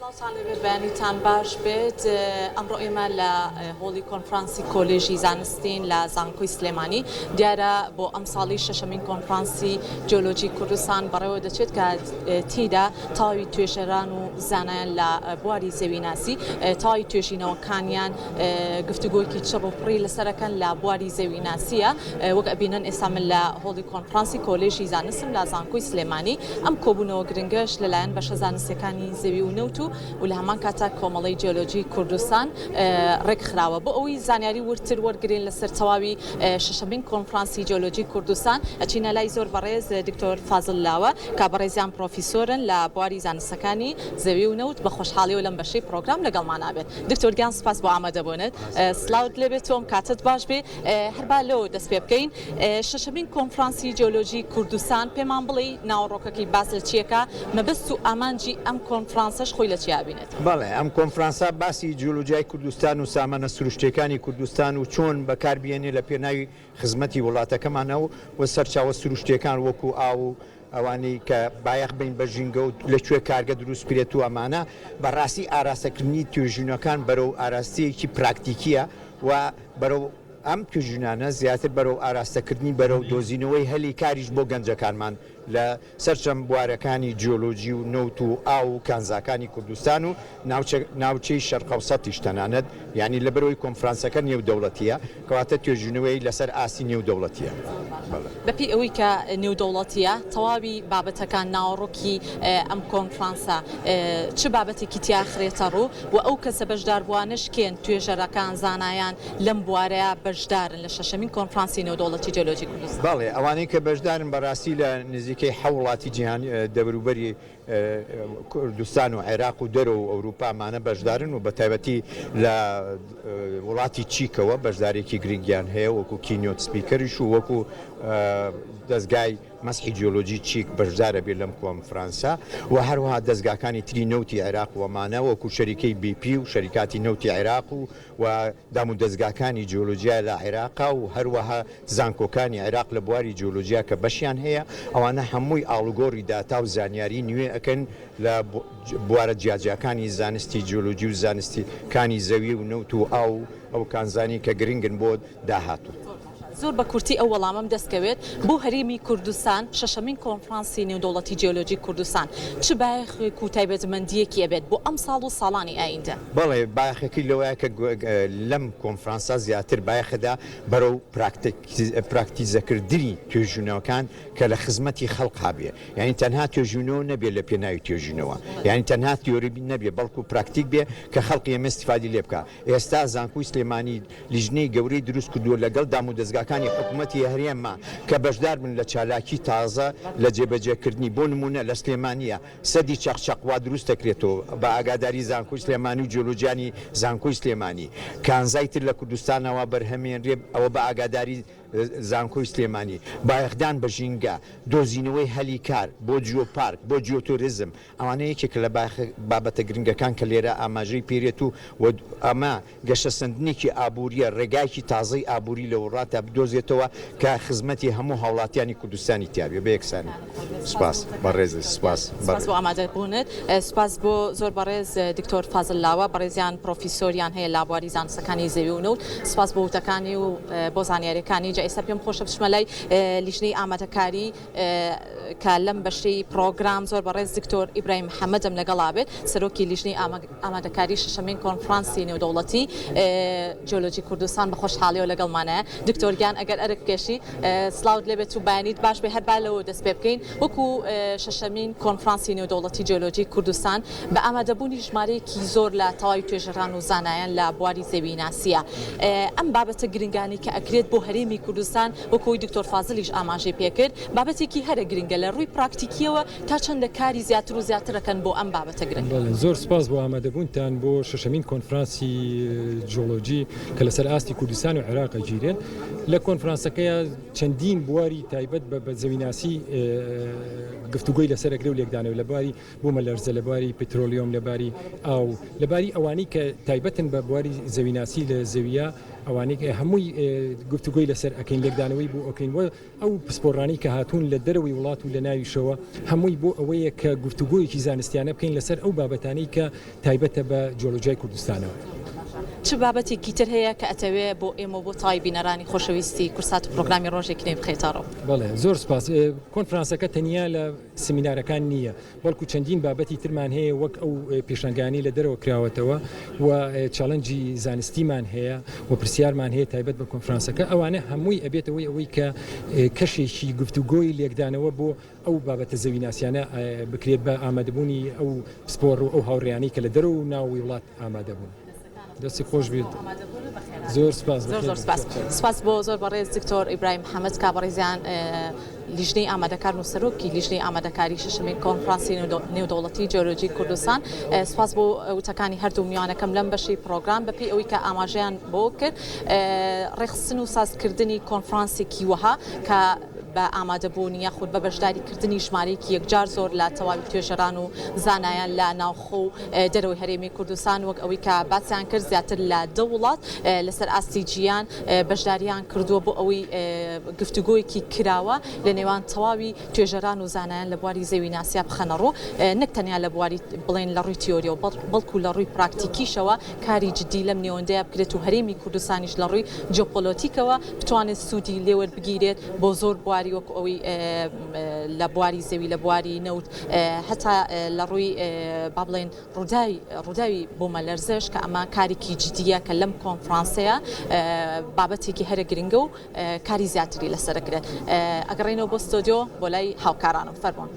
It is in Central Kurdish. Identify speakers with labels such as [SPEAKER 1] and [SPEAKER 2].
[SPEAKER 1] سڵاوتان لەبێت بەیانیتان باش بێت ئەمڕۆ ئێمە لە هۆڵی کۆنفرانسی کۆلێژی زانستین لە زانکۆی سلێمانی دیارە بۆ ئەم ساڵی شەشەمین کۆنفرانسی جیۆلۆجی کوردستان بەڕێوە دەچێت کە تێیدا تاوی توێژەران و زانایان لە بواری زەویناسی تاوی توێژینەوەکانیان گفتوگۆیەکی چڕ و پڕی لەسەرەکەن لە بواری زەویناسیە وەک ئەبینن ئێستا من لە هۆڵی کۆنفرانسی کۆلێژی زانستم لە زانکۆی سلێمانی ئەم کۆبوونەوە گرنگەش لەلایەن بەشە زانستیەکانی زەوی و نەوت و لە هەمان کاتا کۆمەڵی جیۆلۆجی کوردستان ڕێکخراوە بۆ ئەوەی زانیاری ورتر وەرگرین لەسەر تەواوی شەشەمین کۆنفرانسی جیۆلۆجی کوردستان ئەچینە لای زۆر بەڕێز دکتۆر فازڵ لاوە کە بەڕێزیان پرۆفیسۆرن لە بواری زانستەکانی زەوی و نەوت بە خۆشحاڵی و لەم بەشەی پرۆگرام لەگەڵمان نابێت دکتۆر گیان سپاس بۆ ئامادەبوونت سلااوت لێبێت تۆم کاتت باش بێ هەربا لەوە دەست پێ بکەین شەشەمین کۆنفرانسی جیۆلۆجی کوردستان پێمان بڵێ ناوەڕۆکەکەی باس لە چیەکە مەبەست و ئامانجی ئەم کۆنفرانسەش خۆی لە چیابینێت
[SPEAKER 2] بەڵێ ئەم کۆنفرانسا باسی جیۆلۆجیای کوردستان و سامانە سروشتەکانی کوردستان و چۆن بەکاربیێنێ لە پێناوی خزمەتی وڵاتەکەمانەوە و سەرچاوە سروشتەکان وەکو ئاو و ئەوانەی کە بایەخ بین بە ژینگە و لەکوێ کارگە دروست بێت و ئەمانە بەڕاستی ئاراستەکردنی توێژینەکان بەرەو ئاراستەیەکی پراکتیکیە و بەرەو ئەم توێژینانە زیاتر بەرەو ئاراستەکردنی بەرەو دۆزینەوەی هەلی کاریش بۆ گەنجەکانمان لە سەرچەم بوارەکانی جیۆلۆجی و نەوت و ئاو و کانزاکانی کوردستان و ناوچەی شەرقەوسەتیش تەنانەت یعنی لە بەرەوەی کۆنفرانسەکە نێودەوڵەتیە کەواتە توێژینەوەی لەسەر ئاسی نێودەوڵەتیە
[SPEAKER 1] بەپی ئەوەی کە نێودەوڵەتیە تەواوی بابەتەکان ناوەڕۆکی ئەم کۆنفرانسە چ بابەتێکی تیاخرێتە ڕوو و ئەو کەسە بەشداربووانش کێن توێژەرەکان زانایان لەم بوارەیە بەشدارن لە شەشەمین کۆنفرانسی نێودەوڵەتی جیۆلۆجی کوردستان
[SPEAKER 2] بەڵێ ئەوانەی کە بەشدارن بەڕاستی لە نزیکەی حوڵاتی جیهانی دەوروبەری کوردستان و عێراق و دەرەوە و ئەوروپامانە بەشدارن و بە تایبەتی لە وڵاتی چیکەوە بەشدارێکی گرنگیان هەیە وەکو کینیۆت سپیکەریش و وەکو دەستگای مەسحی جیۆلۆجی چیک بەشدارە بێت لەم کۆنفرانسا و هەروەها دەستگاکانی تری نەوتی عێراق وەمانە وەکو شەریکەی BP و شەریکاتی نەوتی عێراق و دام و دەستگاکانی جیۆلۆجیا لە عێراقا و هەروەها زانکۆکانی عێراق لە بواری جیۆلۆجیا کە بەشیان هەیە ئەوانە هەمووی ئاڵوگۆڕی داتا و زانیاری نوێ ئەکەن لە بوارە جیاجیەکانی زانستی جیۆلۆجی و زانستیکانی زەوی و نەوت و ئەو کانزانی کە گرنگن بۆ داهاتوو.
[SPEAKER 1] زۆر بە کورتی ئەو وەڵامم دەستکەوێت بۆ هەرێمی کوردستان شەشەمین کۆنفرانسی نێودەوڵەتی جیۆلۆجی کوردستان چ بایەخێک و تایبەتمەندیەکی ئەبێت بۆ ئەم ساڵ و ساڵانی ئایندە
[SPEAKER 2] بەڵێ بایەخێکی لەوەیە کە لەم کۆنفرانسا زیاتر بایەخەدا بەرەو پراکتیزەکردنی توێژینەوەکان کە لە خزمەتی خەڵق هابێ یعنی تەنها توێژینەوە نەبێت لە پێناوی توێژینەوە یعنی تەنها تیۆری نەبێ بەڵکو پراکتیک بێ کە خەڵقی ئێمە استیفادی لێ بکە ئێستا زانکۆی سلێمانی لیژنەی گەورەی دروست کردووە لەگەڵ دام و دەستگاکانی حکوومەتی هەرێمە کە بەشدار بن لە چالاکی تازە لە جێبەجێکردنی بۆ نمونە لە سلێمانیە سەدی چەقچەقوا دروست دەکرێتەوە بە ئاگاداری زانکۆی سلێمانی و جیۆلۆجیانی زانکۆی سلێمانی کانزای تر لە کوردستانەوە بەرهەمێنرێ ئەوە بە ئاگاداری زانکۆی سلێمانی بایەخدان بە ژینگە دۆزینەوەی هەلی کار بۆ جیۆپارک بۆ جیۆتۆریزم ئەوانە یەکێک لە بابەتە گرنگەکان کە لێرە ئاماژەی پێرێت و ئەمە گەشە سندنێکی ئابوووریە ڕێگایکی تازەی ئابووری لە وڵاتە بدۆزێتەوە کە خزمەتی هەموو هاوڵاتیانی کوردستانی تیاابێ بە یەکسانی سپاس بەڕێز سپاس
[SPEAKER 1] بۆ ئامادەبوونت سپاس بۆ زۆر بەڕێز دکتۆر فازڵ لاوە بەڕێزیان پرۆفیسۆریان هەیە لە بواری زانستەکانی زەوی و نەوت سپاس بۆ وتەکانی و بۆ زانیاریەکانی ئێستا پێم خۆشە بچمە لای لیژنەی ئامادەکاری کە لەم بەشەی پرۆگرام زۆر بەڕێز دکتۆر ئیبراهیم محەممەدم لەگەڵا بێت سەرۆکی لیژنەی ئامادەکاری شەشەمین کۆنفرانسی نێودەوڵەتی جیۆلۆجی کوردستان بە خۆشحاڵیەوە لەگەڵمانەیە دکتۆرگیان ئەگەر ئەرکێشی سلااوت لێبێت و بەیانیت باش بێ هەربا لەوە دەست پێ بکەین وەکو شەشەمین کۆنفرانسی نێودەوڵەتی جیۆلۆجی کوردستان بە ئامادەبوونی ژمارەیەکی زۆر لە تەواوی توێژەران و زانایان لە بواری زەویناسیە ئەم بابەتە گرنگانی کە ئەکرێت بۆ هەرێمی کوردستان وەکوی دکتۆر فازڵیش ئاماژەی پێکرد بابەتێکی هەرە گرنگە لە ڕووی پراکتیکیەوە تا چەندە کاری زیاتر و زیاترەکەن بۆ ئەم بابەتە گرنگ
[SPEAKER 3] زۆر سپاس بۆ ئامادەبوونتان بۆ شەشەمین کۆنفرانسی جیۆلۆجی کە لەسەر ئاستی کوردستان و عێراق ئەگیرێن لە کۆنفرانسەکەیە چەندین بواری تایبەت بە زەویناسی گفتوگۆی لەسەر ئەگرێ و لێکدانەوە لەباری بوومە لەرزە لەباری پێترۆلیۆم لەباری ئاو لەباری ئەوانەی کە تایبەتن بە بواری زەویناسی لە زەویە ئەوانەی هەمووی گفتوگۆی لەسەر ئەکەین لێکدانەوەی بۆ ئەوکەین ئەو پسپۆڕانی کە هاتوون لە دەرەوەی وڵات و لە ناویشەوە هەمووی بۆ ئەوەیە کە گفتوگۆیەکی زانستیانە بکەین لەسەر ئەو بابەتانەی کە تایبەتە بە جیۆلۆجیای کوردستانەوە.
[SPEAKER 1] چ بابەتێکی تر هەیە کە ئەتەوێ بۆ ئێمە بۆ تای بینەرانی خۆشەویستی کورسات و پرۆگرامی ڕۆژێکی نوێ بخەیتەوە؟
[SPEAKER 3] بەڵێ زۆر سپاس. کۆنفرانسەکە تەنیا لە سمینارەکان نییە، بەڵکو چەندین بابەتی ترمان هەیە وەک ئەو پێشنگانی لە دەرەوە کراوەتەوە و چاڵنجی زانستیمان هەیە و پرسیارمان هەیە تایبەت بە کۆنفرانسەکە. ئەوانە هەمووی ئەبێتەوەی ئەوەی کە کەشێکی گفتوگۆی لێکدانەوە بۆ ئەو بابەتە زەویناسیانە بکرێت بە ئامادەبوونی ئەو سپۆڕ و ئەو هاوڕێیانەی کە لە دەرەوە و ناوی وڵات ئامادەبوون. دەستی خۆش بێت. زۆر سپاس.
[SPEAKER 1] سپاس بۆ زۆر بەڕێز دکتۆر ئیبراهیم محەممەد کابڕێزیان لیژنەی ئامادەکار و سەرۆکی لیژنەی ئامادەکاری شەشەمین کۆنفرانسی نێودەوڵەتی جیۆلۆجی کوردستان. سپاس بۆ وتەکانی هەردوو میوانەکەم لەم بەشی پرۆگرام بەپێی ئەوەی کە ئاماژەیان بۆ کرد ڕێخستن و سازکردنی کۆنفرانسێکی وەها کە بە ئامادەبوونی یاخود بە بەشداریکردنی ژمارەیەکی یەکجار زۆر لە تەواوی توێژەران و زانایان لە ناوخۆ و دەرەوەی هەرێمی کوردستان وەک ئەوەی کە باسییان کرد زیاتر لە دە وڵات لەسەر ئاستی جیان بەشداریان کردووە بۆ ئەوەی گفتوگۆیەکی کراوە لە نێوان تەواوی توێژەران و زانایان لە بواری زەوی ناسیا بخەنەڕۆ نەک تەنیا لە بواری بڵێن لە ڕووی تیۆریە و بەڵکو لە ڕووی پراکتیکیشەوە کاری جدی لەم نێوەندەیە بکرێت و هەرێمی کوردستانیش لە ڕووی جیۆپۆلۆتیکەوە بتوانێت سوودی لێوەربگیرێت بۆ زۆر بواری وەک ئەوەی لە بواری زەوی لە بواری نەوت هەتا لە ڕووی با بڵێن ڕووداوی بۆمە لەرزش کە ئەمە کارێکی جدیە کە لەم کۆنفرانسەیە بابەتێکی هەرە گرنگە و کاری زیاتری لەسەرەکرێت. ئەگەڕێنەوە بۆ ستۆدیۆ بۆ لای هاوکارانم فەرمۆن.